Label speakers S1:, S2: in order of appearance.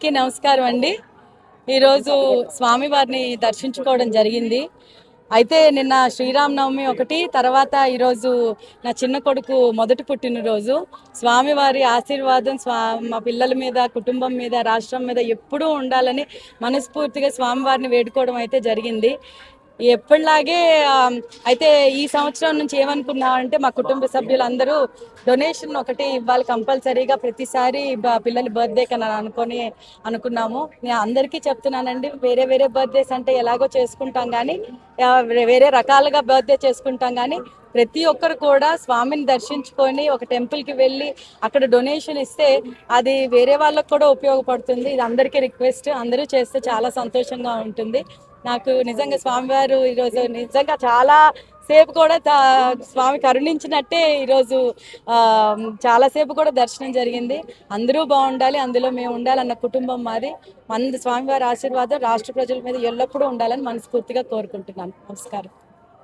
S1: అందరికీ నమస్కారం అండి. ఈరోజు స్వామివారిని దర్శించుకోవడం జరిగింది. అయితే నిన్న శ్రీరామనవమి ఒకటి, తర్వాత ఈరోజు నా చిన్న కొడుకు మొదటి పుట్టినరోజు. స్వామివారి ఆశీర్వాదం మా పిల్లల మీద, కుటుంబం మీద, రాష్ట్రం మీద ఎప్పుడూ ఉండాలని మనస్ఫూర్తిగా స్వామివారిని వేడుకోవడం అయితే జరిగింది. ఎప్పటిలాగే అయితే ఈ సంవత్సరం నుంచి ఏమనుకున్నామంటే మా కుటుంబ సభ్యులందరూ డొనేషన్ ఒకటి ఇవ్వాలి కంపల్సరీగా ప్రతిసారి పిల్లల బర్త్డే కన్నా అనుకున్నాము. నేను అందరికీ చెప్తున్నానండి, వేరే వేరే బర్త్డేస్ అంటే ఎలాగో చేసుకుంటాం కానీ వేరే రకాలుగా బర్త్డే చేసుకుంటాం కానీ ప్రతి ఒక్కరు కూడా స్వామిని దర్శించుకొని ఒక టెంపుల్కి వెళ్ళి అక్కడ డొనేషన్ ఇస్తే అది వేరే వాళ్ళకు కూడా ఉపయోగపడుతుంది. ఇది అందరికీ రిక్వెస్ట్, అందరూ చేస్తే చాలా సంతోషంగా ఉంటుంది. నాకు నిజంగా స్వామివారు ఈరోజు నిజంగా చాలా సేపు కూడా స్వామి కరుణించినట్టే ఈరోజు చాలాసేపు కూడా దర్శనం జరిగింది. అందరూ బాగుండాలి, అందులో మేము ఉండాలన్న కుటుంబం మాది. స్వామివారి ఆశీర్వాదం రాష్ట్ర ప్రజల మీద ఎల్లప్పుడూ ఉండాలని మనస్ఫూర్తిగా కోరుకుంటున్నాను. నమస్కారం.